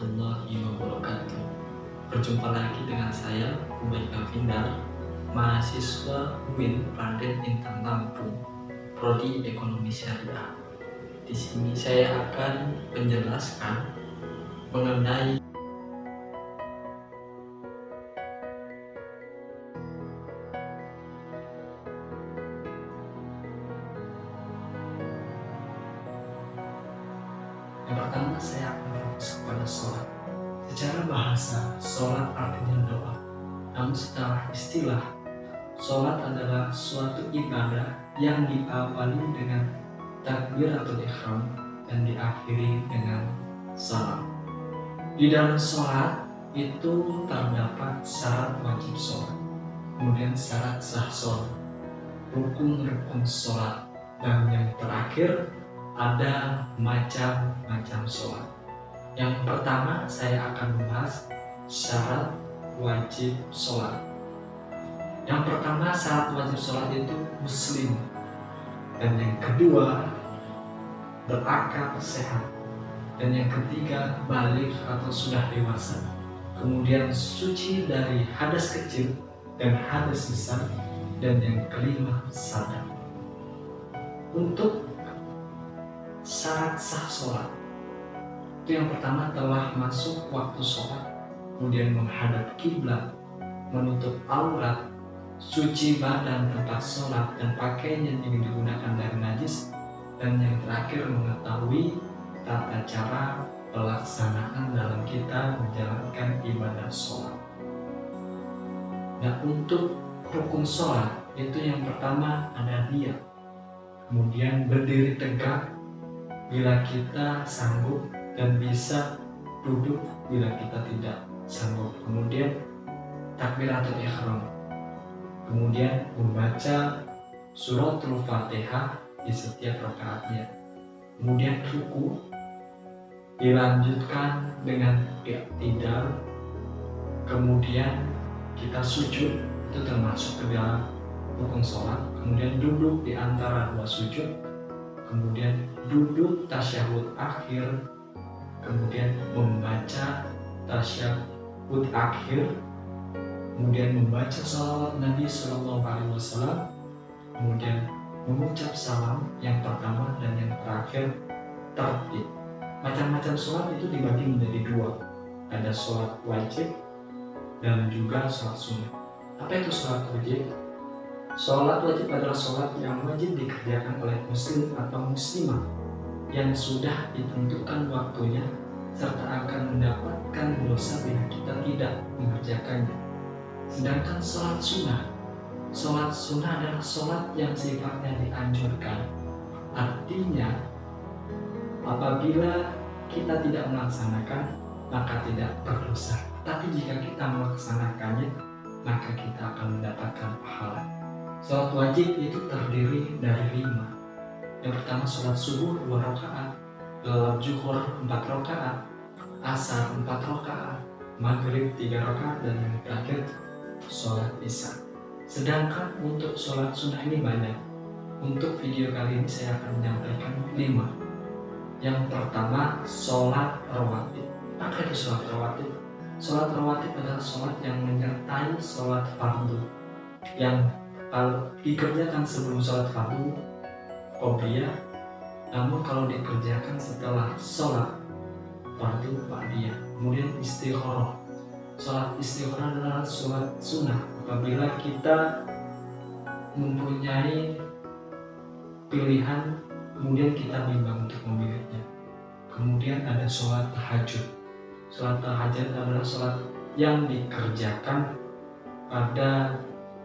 warahmatullahi wabarakatuh. Berjumpa lagi dengan saya, Ubaidillah Vindar, mahasiswa UIN Raden Intan Lampung, Prodi Ekonomi Syariah. Di sini saya akan menjelaskan mengenai yang pertama. Saya akan fokus kepada sholat. Secara bahasa, sholat artinya doa. Namun secara istilah, sholat adalah suatu ibadah yang diawali dengan takbiratul ihram dan diakhiri dengan salam. Di dalam sholat itu terdapat syarat wajib sholat, kemudian syarat sah sholat, rukun-rukun sholat, dan yang terakhir ada macam-macam sholat. Yang pertama saya akan membahas syarat wajib sholat. Yang pertama, syarat wajib sholat itu muslim. Dan yang kedua, berakal sehat. Dan yang ketiga, balik atau sudah dewasa. Kemudian suci dari hadas kecil dan hadas besar. Dan yang kelima, sadar. Untuk syarat sah sholat, itu yang pertama telah masuk waktu sholat, kemudian menghadap kiblat, menutup aurat, suci badan tempat sholat dan pakaian yang digunakan dari najis, dan yang terakhir mengetahui tata cara pelaksanaan dalam kita menjalankan ibadah sholat. Nah, untuk rukun sholat itu yang pertama ada niat, kemudian berdiri tegak bila kita sanggup dan bisa duduk bila kita tidak sanggup, kemudian takbiratul ihram, kemudian membaca suratul Fatihah di setiap rakaatnya, kemudian ruku, dilanjutkan dengan i'tidal, kemudian kita sujud, itu termasuk ke dalam rukun sholat, kemudian duduk di antara dua sujud, kemudian duduk tasyahud akhir, kemudian membaca tasyahud akhir, kemudian membaca salawat Nabi SAW, kemudian mengucap salam yang pertama dan yang terakhir tertib. Macam-macam sholat itu dibagi menjadi dua, ada sholat wajib dan juga sholat sunnah. Apa itu sholat wajib? Sholat wajib adalah sholat yang wajib dikerjakan oleh muslim atau muslimah yang sudah ditentukan waktunya serta akan mendapatkan dosa bila kita tidak mengerjakannya. Sedangkan sholat sunnah adalah sholat yang sifatnya dianjurkan. Artinya, apabila kita tidak melaksanakan, maka tidak berdosa. Tapi jika kita melaksanakannya, maka kita akan mendapatkan pahala. Sholat wajib itu terdiri dari 5. Yang pertama sholat subuh 2 rakaat, zuhur 4 rakaat, asar 4 rakaat, maghrib 3 rakaat, dan yang terakhir sholat isya. Sedangkan untuk sholat sunnah ini banyak. Untuk video kali ini saya akan menyampaikan 5. Yang pertama, sholat rawatib. Apa itu sholat rawatib? Sholat rawatib adalah sholat yang menyertai sholat fardu, yang kalau dikerjakan sebelum sholat fardu qobliyah, namun kalau dikerjakan setelah sholat fardu ba'diyah. Kemudian istikharah. Sholat istikharah adalah sholat sunnah apabila kita mempunyai pilihan, kemudian kita bimbang untuk memilihnya. Kemudian ada sholat tahajud. Sholat tahajud adalah sholat yang dikerjakan pada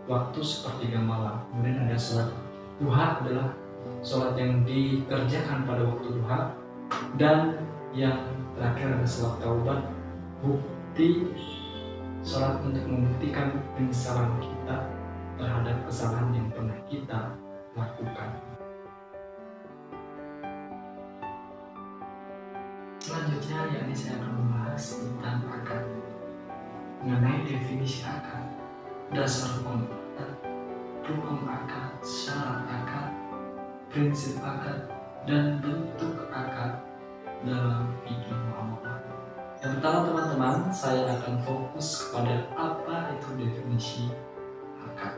waktu sepertiga malam. Kemudian ada sholat duha, adalah sholat yang dikerjakan pada waktu duha. Dan yang terakhir ada sholat taubat, bukti sholat untuk membuktikan penyesalan kita terhadap kesalahan yang pernah kita lakukan. Selanjutnya yakni saya akan membahas tentang akad. Mengenai definisi akad, dasar rukun akad, syarat akad, prinsip akad, dan bentuk akad dalam fikih muamalah. Yang pertama teman-teman, saya akan fokus kepada apa itu definisi akad.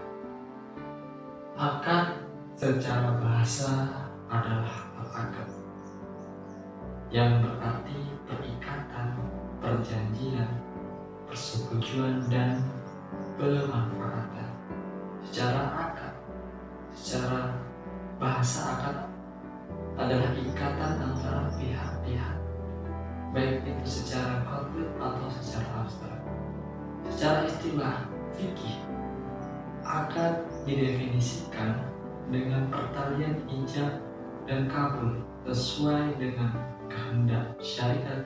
Akad secara bahasa adalah al-akad, yang berarti perikatan, perjanjian, persetujuan, dan pemanfaatan. Secara bahasa akad adalah ikatan antara pihak-pihak, baik itu secara konkret atau secara abstrak. Secara istilah fikih, akad didefinisikan dengan pertalian ijab dan kabul sesuai dengan kehendak syariat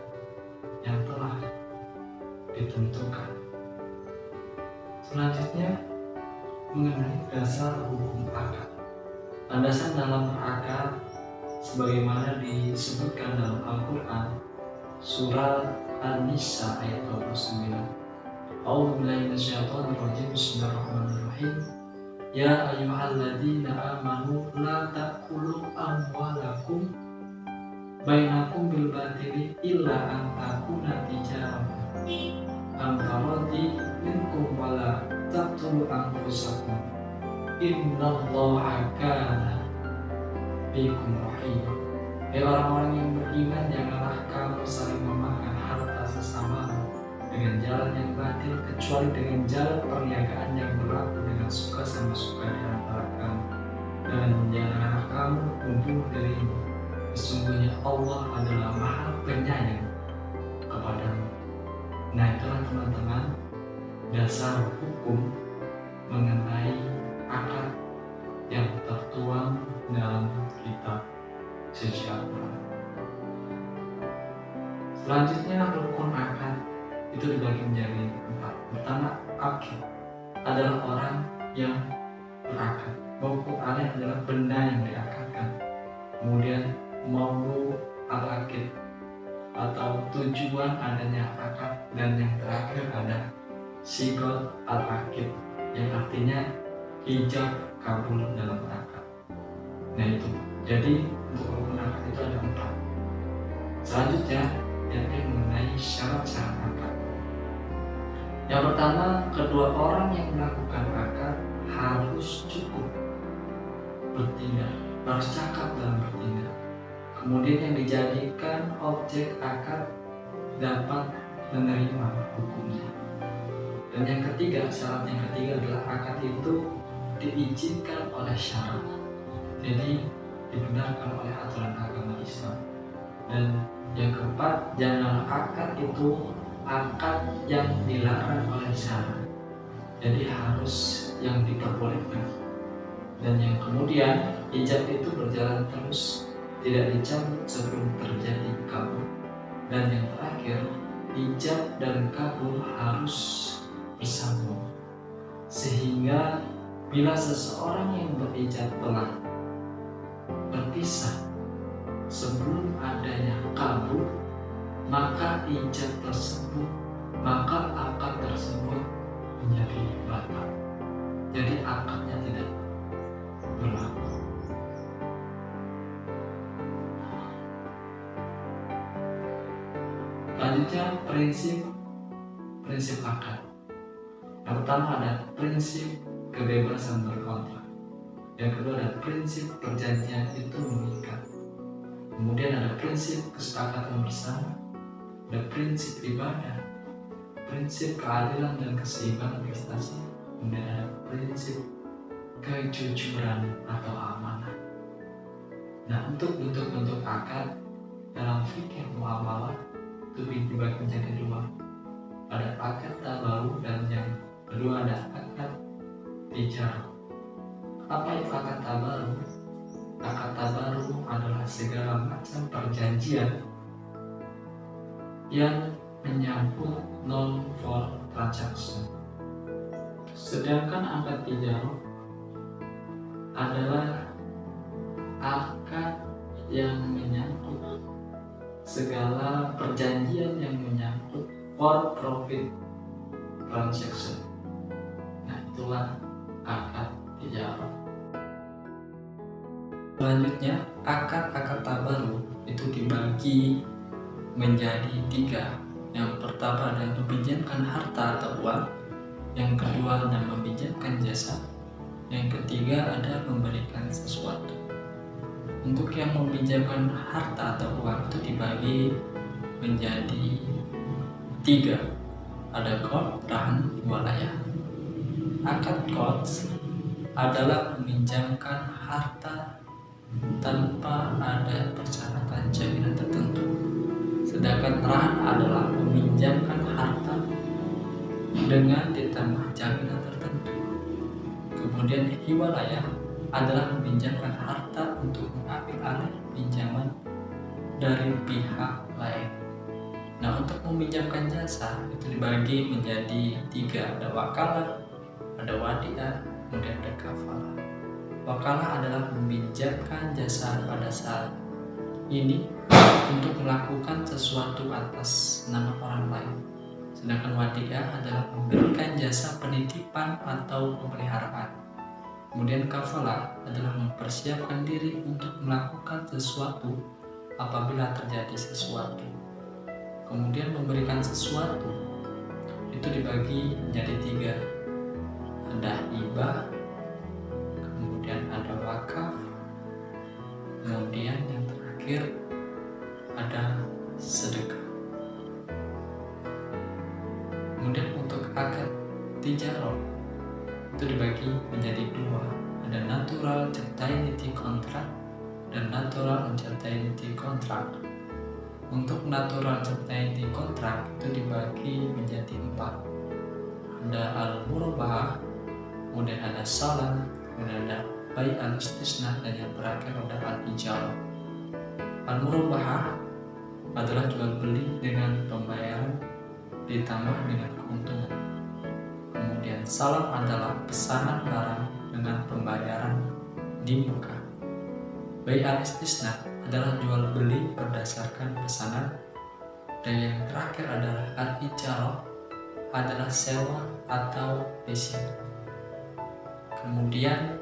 yang telah ditentukan. Selanjutnya, mengenai dasar hukum akad. Landasan dalam berakad sebagaimana disebutkan dalam Al-Quran surah An-Nisa ayat 29. A'udzu billahi minasyaitonir rajim. Bismillahirrahmanirrahim. Ya ayyuhalladzina amanu la ta'kulu amwalakum bainakum bil batili illa an takuna tijaratan an taradi minkum wala taqtulu anfusakum innallaha kana bikum rahim. Hai orang-orang yang beriman, janganlah kamu saling memakan harta sesama dengan jalan yang batil, kecuali dengan jalan perniagaan yang berlaku dengan suka sama suka di antara kamu. Dan janganlah kamu membunuh dirimu. Sesungguhnya Allah adalah Maha Penyayang kepadamu. Nah, itulah teman-teman dasar hukum mengenai akad yang tertuang dalam kitab suci Al-Quran. Selanjutnya, rukun akad itu dibagi menjadi 4. Pertama, akid adalah orang yang berakad. Mawquf alaih adalah benda yang diakadkan. Kemudian maulu al-akid atau tujuan adanya akad, dan yang terakhir ada sigot al-akid yang artinya ijab kabul dalam akad. Nah itu, jadi untuk rukun akad itu ada 4. Selanjutnya yakni mengenai syarat-syarat akad. Yang pertama, kedua orang yang melakukan akad harus cukup bertindak, harus cakap dalam bertindak. Kemudian yang dijadikan objek akad dapat menerima hukumnya. Dan yang ketiga, syarat yang ketiga adalah akad itu diizinkan oleh syarat, jadi dibenarkan oleh aturan agama Islam. Dan yang keempat, janganlah akad itu akad yang dilarang oleh syarat, jadi harus yang diperbolehkan. Dan yang kemudian, ijab itu berjalan terus, tidak dicabut sebelum terjadi kabul. Dan yang terakhir, ijab dan kabul harus bersambung, sehingga bila seseorang yang berijab telah berpisah sebelum adanya kabul, maka ijab tersebut, maka akad tersebut menjadi batal. Jadi akadnya tidak berlaku. Selanjutnya, prinsip akad. Yang pertama ada prinsip kebebasan berkontrak. Yang kedua ada prinsip perjanjian itu mengikat. Kemudian ada prinsip kesepakatan bersama, ada prinsip ibadah, prinsip keadilan dan keseimbangan prestasi, kemudian ada prinsip kejujuran atau amanah. Nah, untuk bentuk-bentuk akad dalam fikih muamalah itu dibagi menjadi 2. Ada akad tabaru dan yang kedua ada akad tijarah. Apa itu akad tabaru? Akad tabaru adalah segala macam perjanjian yang menyangkut non-for transaction. Sedangkan akad tijarah adalah akad yang menyangkut segala perjanjian yang menyangkut for profit transaction. Nah, itulah akad tijarah. Selanjutnya, akad-akad tabaru itu dibagi menjadi 3. Yang pertama adalah meminjamkan harta atau uang, yang kedua adalah meminjamkan jasa, yang ketiga ada memberikan sesuatu. Untuk yang meminjamkan harta atau uang itu dibagi menjadi 3. Ada qard, rahan, walayah. Akad qard adalah meminjamkan harta tanpa ada persyaratan jaminan tertentu. Sedangkan rahan adalah meminjamkan harta dengan ditambah jaminan tertentu. Kemudian hiwalayah adalah meminjamkan harta untuk mengambil alih pinjaman dari pihak lain. Nah, untuk meminjamkan jasa itu dibagi menjadi 3. Ada wakalah, ada wadiah, kemudian ada kafalah. Wakalah adalah meminjamkan jasa pada saat ini untuk melakukan sesuatu atas nama orang lain. Sedangkan wadiah adalah memberikan jasa penitipan atau pemeliharaan. Kemudian kafalah adalah mempersiapkan diri untuk melakukan sesuatu apabila terjadi sesuatu. Kemudian memberikan sesuatu itu dibagi menjadi 3. Ada hibah, kemudian ada wakaf, kemudian yang terakhir ada sedekah. Kemudian untuk akad tijarah itu dibagi menjadi 2. Ada natural certainty contract dan natural uncertainty contract. Untuk natural certainty contract itu dibagi menjadi 4. Ada al-murabahah, kemudian ada salam, kemudian ada bai al-istisna, dan yang terakhir ada al-ijarah. Al-murabahah adalah jual beli dengan pembayaran ditambah dengan keuntungan. Kemudian salam adalah pesanan barang dengan pembayaran di muka. Bai al-istisna adalah jual beli berdasarkan pesanan. Dan yang terakhir adalah al-ijarah, adalah sewa atau leasing. Kemudian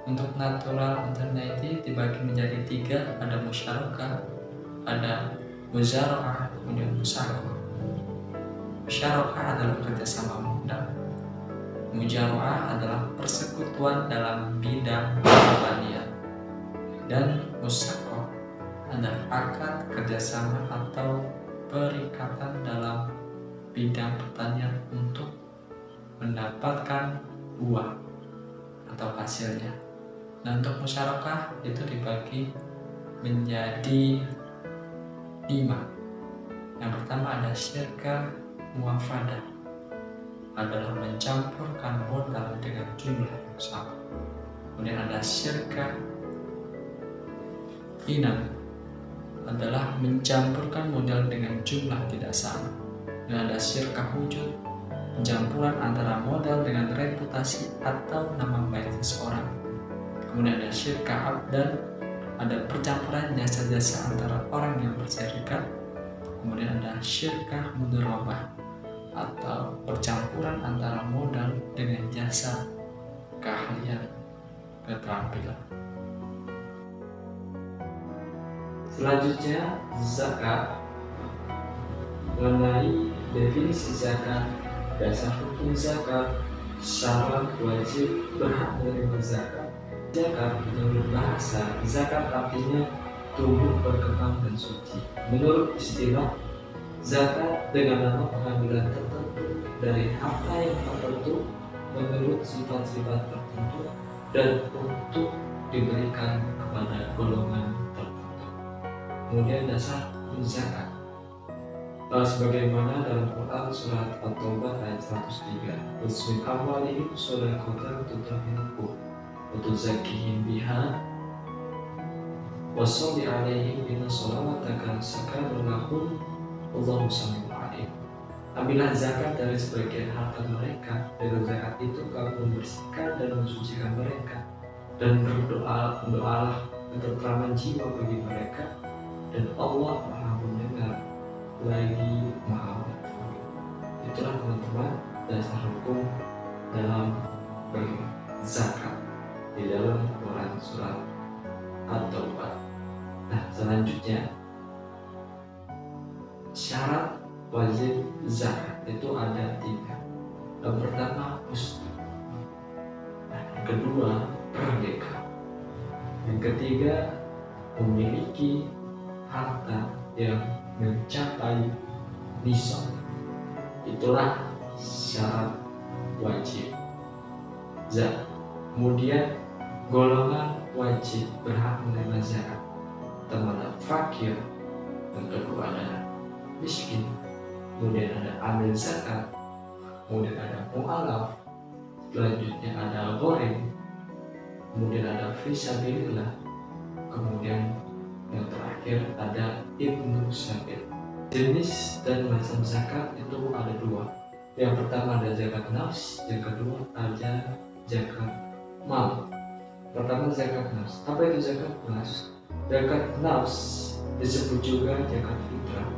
untuk natural alternatif dibagi menjadi 3. Ada musyarakah, ada muzara'ah, kemudian musyarakah. Musyarakah adalah kerjasama modal. Muzara'ah adalah persekutuan dalam bidang pertanian. Dan musyarakah adalah akad kerjasama atau perikatan dalam bidang pertanian untuk mendapatkan buah atau hasilnya. Nah, untuk musyarakah itu dibagi menjadi 5. Yang pertama ada syirkah muafadah, adalah mencampurkan modal dengan jumlah yang sama. Kemudian ada syirkah inam, adalah mencampurkan modal dengan jumlah tidak sama. Dan ada syirkah wujud, pencampuran antara modal dengan reputasi atau nama baik seseorang. Kemudian ada syirkah abdan, ada percampuran jasa-jasa antara orang yang berserikat. Kemudian ada syirkah mudharabah, atau percampuran antara modal dengan jasa, keahlian, keterampilan. Selanjutnya zakat. Mengenai definisi zakat, dasar hukum zakat, syarat wajib berhak menerima zakat. Zakat menurut bahasa, zakat artinya tumbuh, berkembang, dan suci. Menurut istilah, zakat dengan nama pengambilan tertentu dari harta yang tertentu menurut sifat-sifat tertentu dan untuk diberikan kepada golongan tertentu. Kemudian dasar zakat, sebagaimana dalam Quran surat At-Taubah ayat 103, "Usmin awalihim shadaqatan tutahhiruhum wa tuzakkihim biha wa sholli 'alaihim inna sholawataka sakanun lahum wallahu sami'un 'alim." Ambillah zakat dari sebagian harta mereka, dengan zakat itu kamu membersihkan dan mensucikan mereka, dan berdoalah ketentraman jiwa bagi mereka, dan Allah Maha mendengar lagi Maha mengetahui. Itulah teman-teman dasar hukum dalam zakat di dalam Quran surat At-Taubah. Nah, selanjutnya syarat wajib zakat itu ada 3. Yang pertama muslim, yang kedua merdeka, yang ketiga memiliki harta yang mencapai nisab. Itulah syarat wajib zakat. Kemudian golongan wajib berhak menerima zakat terhadap fakir, yang kedua adalah miskin, kemudian ada amil zakat, kemudian ada mu'alaf, selanjutnya ada gharim, kemudian ada fisabilillah, kemudian yang terakhir ada ibnu sabil. Jenis dan macam zakat itu ada 2. Yang pertama ada zakat nafs, yang kedua ada zakat mal. Pertama zakat nafs. Apa itu zakat nafs? Zakat nafs disebut juga zakat fitrah,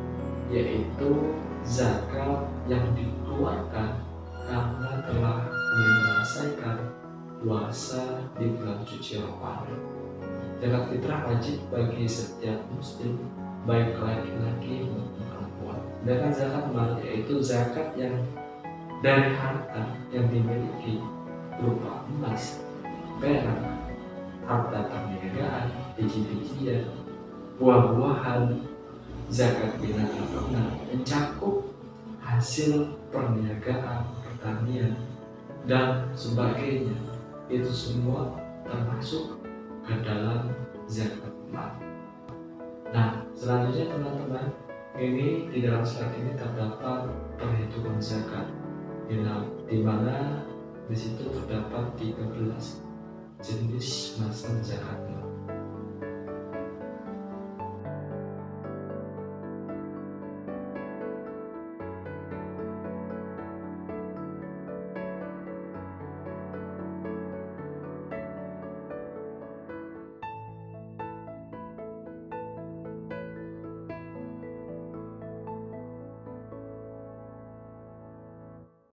yaitu zakat yang dikeluarkan karena telah menyelesaikan puasa di bulan suci Ramadan. Zakat fitrah wajib bagi setiap muslim, baik laki-laki maupun perempuan. Sedangkan zakat mal yaitu zakat yang dari harta yang dimiliki berupa emas, perak, harta perniagaan, biji-bijian, buah-buahan. Zakat binatang ternak mencakup hasil perniagaan, pertanian, dan sebagainya. Itu semua termasuk ke dalam zakat mal. Nah, selanjutnya teman-teman, ini di dalam slide ini terdapat perhitungan zakat, di mana di situ terdapat 13 jenis macam zakat.